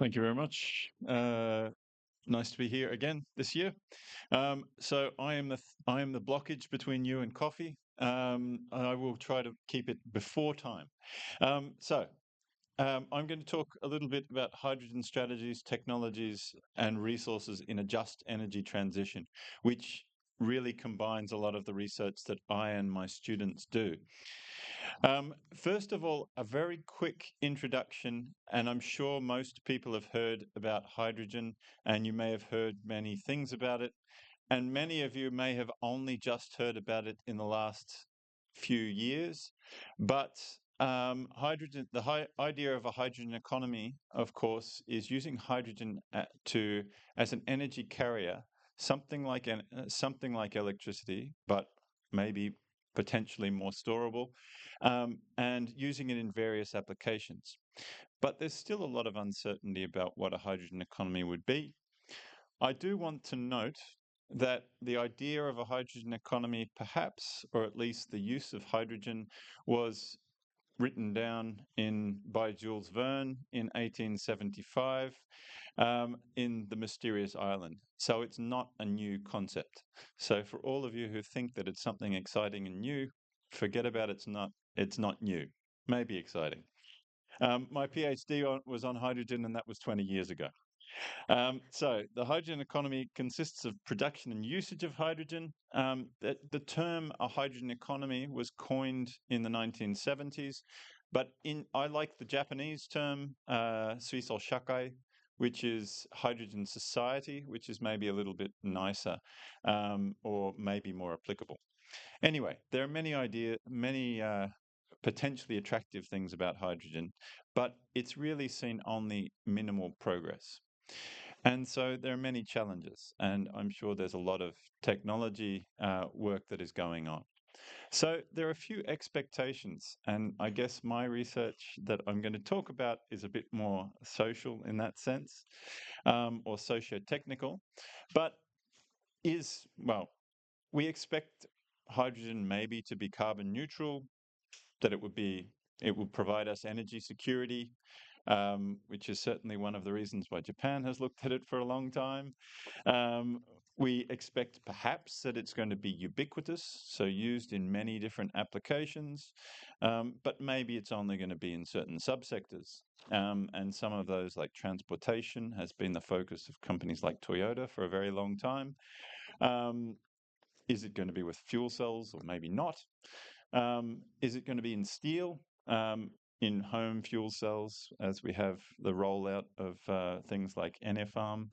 Thank you very much. Nice to be here again this year. So I am the blockage between you and coffee. I will try to keep it before time. I'm going to talk a little bit about hydrogen strategies, technologies, and resources in a just energy transition, which really combines a lot of the research that I and my students do. First of all, a very quick introduction, and I'm sure most people have heard about hydrogen, and you may have heard many things about it, and many of you may have only just heard about it in the last few years. But hydrogen, idea of a hydrogen economy, of course, is using hydrogen as an energy carrier, something like electricity, but maybe potentially more storable, and using it in various applications. But there's still a lot of uncertainty about what a hydrogen economy would be. I do want to note that the idea of a hydrogen economy, perhaps, or at least the use of hydrogen, was written down by Jules Verne in 1875 in The Mysterious Island. So it's not a new concept. So for all of you who think that it's something exciting and new, forget about it. It's not new. Maybe exciting. My PhD was on hydrogen, and that was 20 years ago. So the hydrogen economy consists of production and usage of hydrogen. The term a hydrogen economy was coined in the 1970s, but I like the Japanese term Suiso Shakai, which is hydrogen society, which is maybe a little bit nicer or maybe more applicable. Anyway, there are many potentially attractive things about hydrogen, but it's really seen only minimal progress. And so there are many challenges, and I'm sure there's a lot of technology work that is going on. So there are a few expectations, and I guess my research that I'm going to talk about is a bit more social in that sense, or socio-technical, but well, we expect hydrogen maybe to be carbon neutral, that it would provide us energy security, which is certainly one of the reasons why Japan has looked at it for a long time. We expect perhaps that it's going to be ubiquitous, so used in many different applications, but maybe it's only going to be in certain subsectors. And some of those, like transportation, has been the focus of companies like Toyota for a very long time. Is it going to be with fuel cells or maybe not? Is it going to be in steel? In home fuel cells, as we have the rollout of things like NFARM.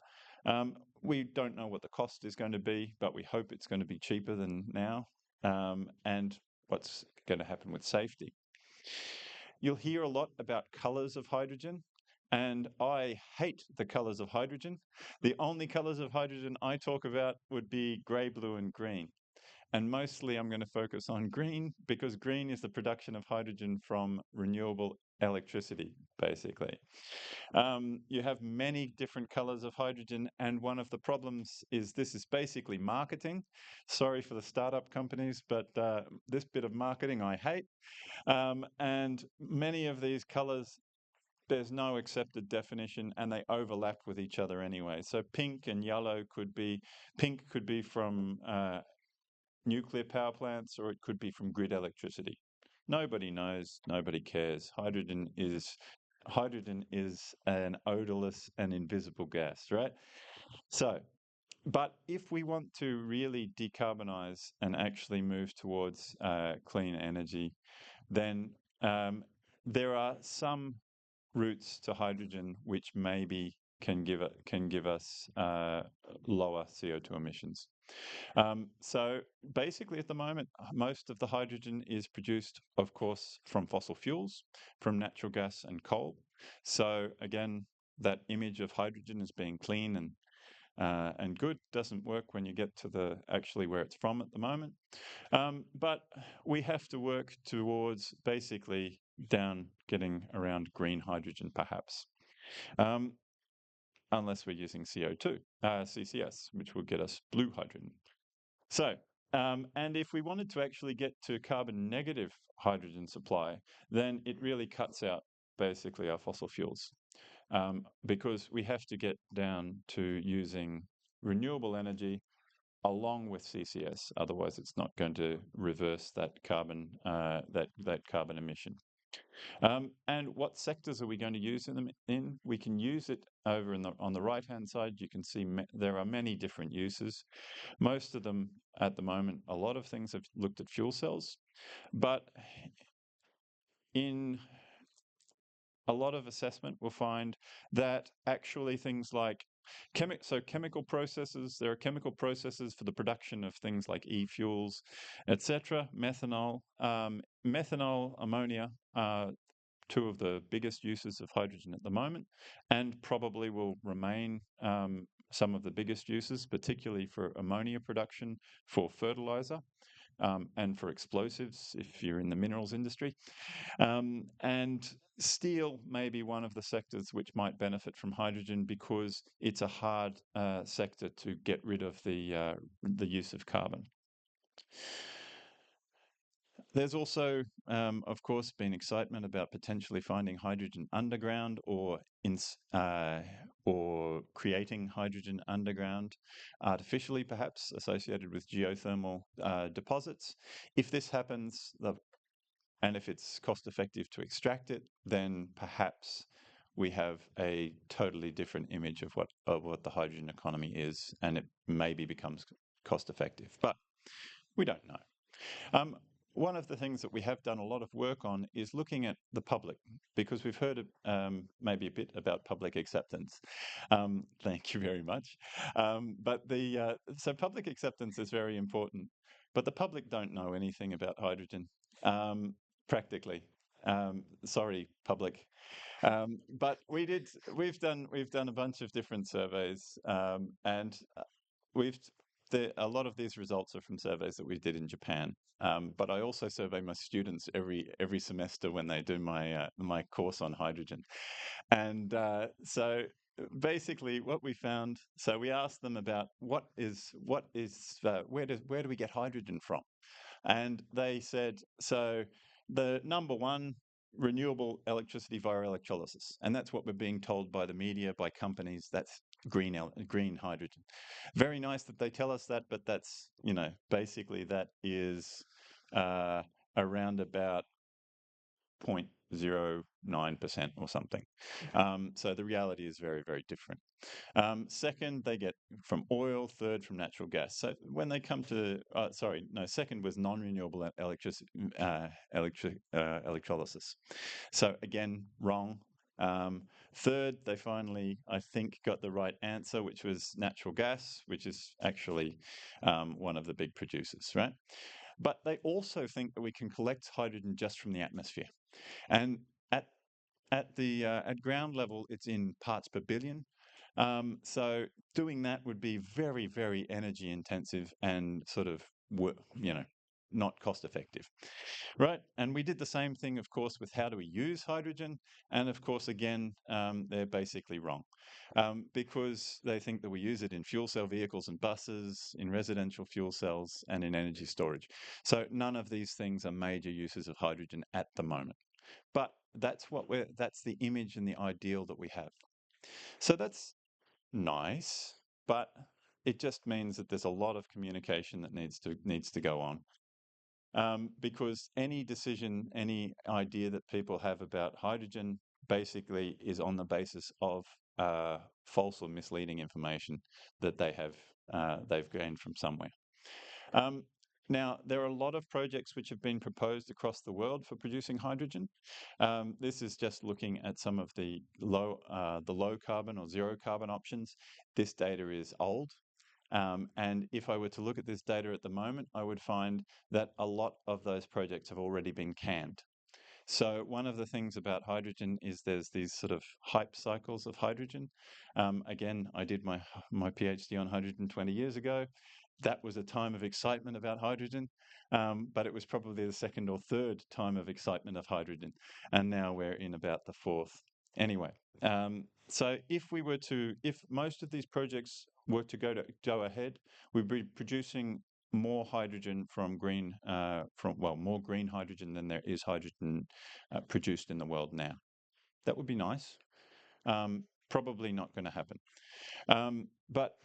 We don't know what the cost is going to be, but we hope it's going to be cheaper than now, and what's going to happen with safety. You'll hear a lot about colours of hydrogen, and I hate the colours of hydrogen. The only colours of hydrogen I talk about would be grey, blue, and green. And mostly I'm going to focus on green because green is the production of hydrogen from renewable electricity, basically. You have many different colors of hydrogen, and one of the problems is this is basically marketing. Sorry for the startup companies, but this bit of marketing I hate. And many of these colors, there's no accepted definition, and they overlap with each other anyway. So pink and yellow could be from nuclear power plants, or it could be from grid electricity. Nobody knows, nobody cares. Hydrogen is an odorless and invisible gas, right? So, but if we want to really decarbonize and actually move towards clean energy, then there are some routes to hydrogen which maybe can give us lower CO2 emissions. So basically, at the moment, most of the hydrogen is produced, of course, from fossil fuels, from natural gas and coal. So again, that image of hydrogen as being clean and good doesn't work when you get to actually where it's from at the moment. But we have to work towards basically getting around green hydrogen, perhaps. Unless we're using CO2, CCS, which will get us blue hydrogen. So, and if we wanted to actually get to carbon negative hydrogen supply, then it really cuts out basically our fossil fuels. because we have to get down to using renewable energy along with CCS. Otherwise, it's not going to reverse that carbon that carbon emission. And what sectors are we going to use them in? We can use it over on the right-hand side. You can see there are many different uses. Most of them at the moment, a lot of things have looked at fuel cells, but in a lot of assessment will find that actually things like chemical processes, there are chemical processes for the production of things like e-fuels, etc., methanol, ammonia, two of the biggest uses of hydrogen at the moment, and probably will remain some of the biggest uses, particularly for ammonia production, for fertilizer, and for explosives if you're in the minerals industry. And steel may be one of the sectors which might benefit from hydrogen because it's a hard sector to get rid of the use of carbon. There's also, of course, been excitement about potentially finding hydrogen underground or creating hydrogen underground artificially, perhaps associated with geothermal deposits. If this happens, and if it's cost effective to extract it, then perhaps we have a totally different image of what the hydrogen economy is, and it maybe becomes cost effective. But we don't know. One of the things that we have done a lot of work on is looking at the public, because we've heard maybe a bit about public acceptance. Thank you very much. So public acceptance is very important, but the public don't know anything about hydrogen, practically. Sorry, public. But we've done a bunch of different surveys, and a lot of these results are from surveys that we did in Japan. But I also survey my students every semester when they do my course on hydrogen. And so basically what we found, so we asked them about where do we get hydrogen from? And they said, so the number one, renewable electricity via electrolysis. And that's what we're being told by the media, by companies. That's green hydrogen. Very nice that they tell us that, but that's, basically that is around about 0.09% or something. So the reality is very, very different. Second, they get from oil. Third, from natural gas. So when they come to, second was non-renewable electrolysis. So again, wrong. Third, they finally, I think, got the right answer, which was natural gas, which is actually one of the big producers, right? But they also think that we can collect hydrogen just from the atmosphere. And at ground level, it's in parts per billion. So doing that would be very, very energy intensive and sort of, not cost effective, right? And we did the same thing, of course, with how do we use hydrogen? And of course, again, they're basically wrong, because they think that we use it in fuel cell vehicles and buses, in residential fuel cells, and in energy storage. So none of these things are major uses of hydrogen at the moment. But that's the image and the ideal that we have. So that's nice, but it just means that there's a lot of communication that needs to go on, because any decision, any idea that people have about hydrogen basically is on the basis of false or misleading information that they've gained from somewhere. Now, there are a lot of projects which have been proposed across the world for producing hydrogen. This is just looking at some of the low carbon or zero carbon options. This data is old. And if I were to look at this data at the moment, I would find that a lot of those projects have already been canned. So one of the things about hydrogen is there's these sort of hype cycles of hydrogen. Again, I did my PhD on hydrogen 20 years ago. That was a time of excitement about hydrogen, but it was probably the second or third time of excitement of hydrogen. And now we're in about the fourth. Anyway, so if most of these projects were to go ahead, we'd be producing more hydrogen more green hydrogen than there is hydrogen produced in the world now. That would be nice. Probably not going to happen. But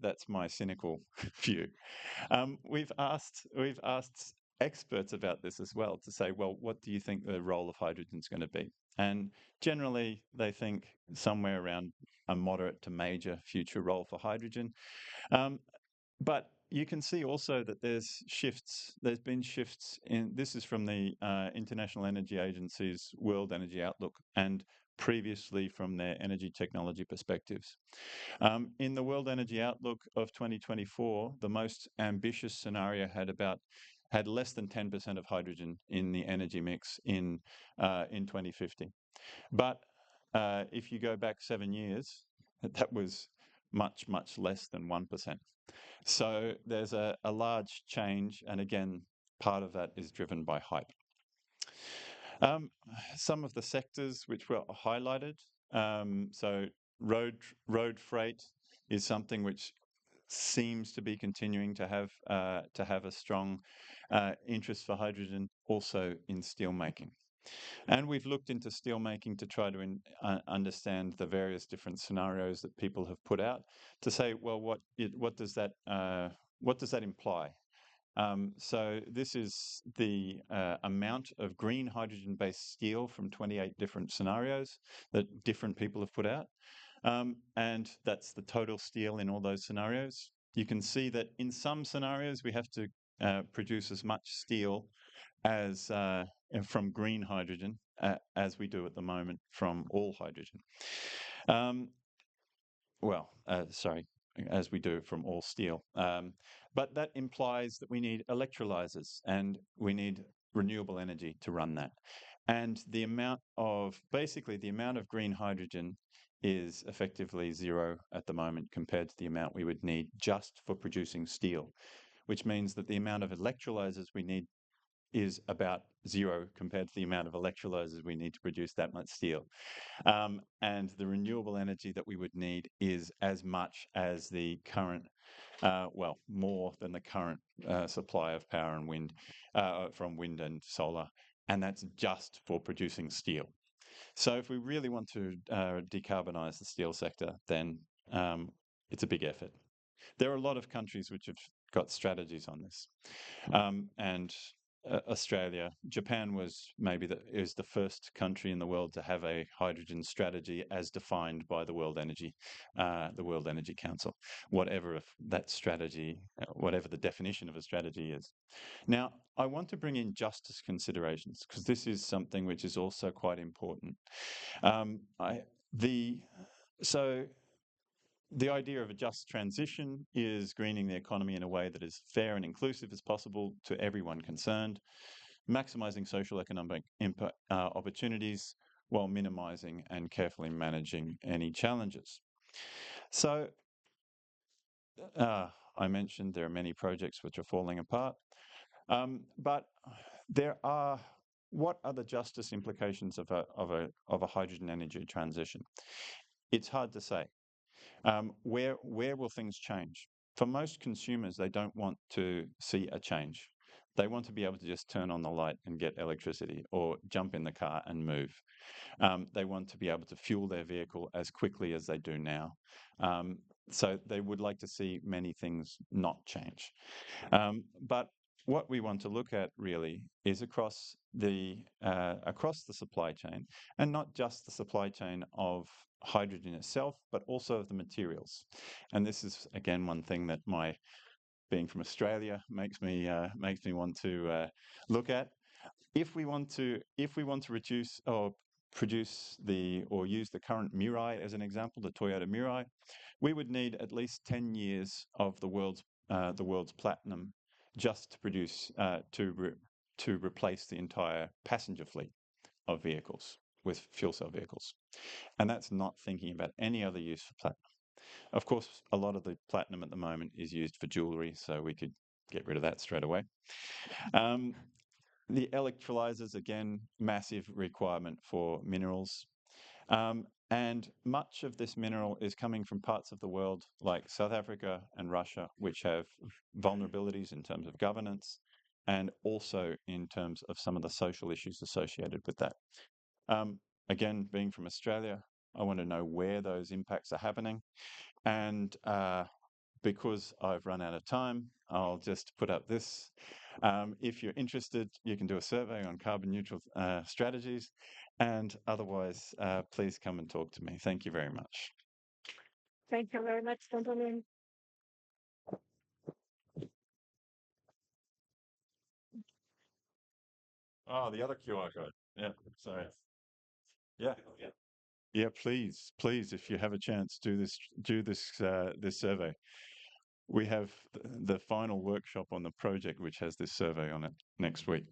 that's my cynical view. We've asked experts about this as well to say, well, what do you think the role of hydrogen is going to be? And generally, they think somewhere around a moderate to major future role for hydrogen. Um, but you can see also that there's shifts. There's been shifts in this is from the International Energy Agency's World Energy Outlook and previously from their energy technology perspectives. In the World Energy Outlook of 2024, the most ambitious scenario had less than 10% of hydrogen in the energy mix in 2050. But if you go back 7 years, that was much, much less than 1%. So there's a large change, and again, part of that is driven by hype. Some of the sectors which were highlighted, so road freight is something which seems to be continuing to have a strong interest for hydrogen, also in steelmaking. And we've looked into steelmaking to try to understand the various different scenarios that people have put out to say, well, what does that imply? So this is the amount of green hydrogen-based steel from 28 different scenarios that different people have put out. And that's the total steel in all those scenarios. You can see that in some scenarios, we have to produce as much steel as from green hydrogen as we do at the moment from all hydrogen. Sorry, as we do from all steel. But that implies that we need electrolyzers and we need renewable energy to run that. And the amount of green hydrogen is effectively zero at the moment compared to the amount we would need just for producing steel, which means that the amount of electrolyzers we need is about zero compared to the amount of electrolyzers we need to produce that much steel. And the renewable energy that we would need is as much as the current, more than the current supply of power and wind from wind and solar. And that's just for producing steel. So if we really want to decarbonize the steel sector, then it's a big effort. There are a lot of countries which have got strategies on this. And Australia, Japan is the first country in the world to have a hydrogen strategy as defined by the World Energy Council, whatever the definition of a strategy is. Now, I want to bring in justice considerations because this is something which is also quite important. The idea of a just transition is greening the economy in a way that is fair and inclusive as possible to everyone concerned, maximising social economic opportunities while minimising and carefully managing any challenges. So I mentioned there are many projects which are falling apart, but what are the justice implications of a hydrogen energy transition? It's hard to say. Where will things change? For most consumers, they don't want to see a change. They want to be able to just turn on the light and get electricity or jump in the car and move. They want to be able to fuel their vehicle as quickly as they do now. So they would like to see many things not change. But what we want to look at really is across the supply chain, and not just the supply chain of hydrogen itself, but also of the materials. And this is again one thing that being from Australia makes me want to look at. If we want to reduce or produce or use the current Mirai as an example, the Toyota Mirai, we would need at least 10 years of the world's platinum just to produce to replace the entire passenger fleet of vehicles with fuel cell vehicles. And that's not thinking about any other use for platinum. Of course, a lot of the platinum at the moment is used for jewelry, so we could get rid of that straight away. The electrolyzers, again, massive requirement for minerals. And much of this mineral is coming from parts of the world like South Africa and Russia, which have vulnerabilities in terms of governance and also in terms of some of the social issues associated with that. Again, being from Australia, I want to know where those impacts are happening. And because I've run out of time, I'll just put up this. If you're interested, you can do a survey on carbon neutral strategies. And otherwise, please come and talk to me. Thank you very much. Thank you very much, gentlemen. Oh, the other QR code. Yeah, sorry. Yeah. Yeah, please, please, if you have a chance, do this survey. We have the final workshop on the project, which has this survey on it next week.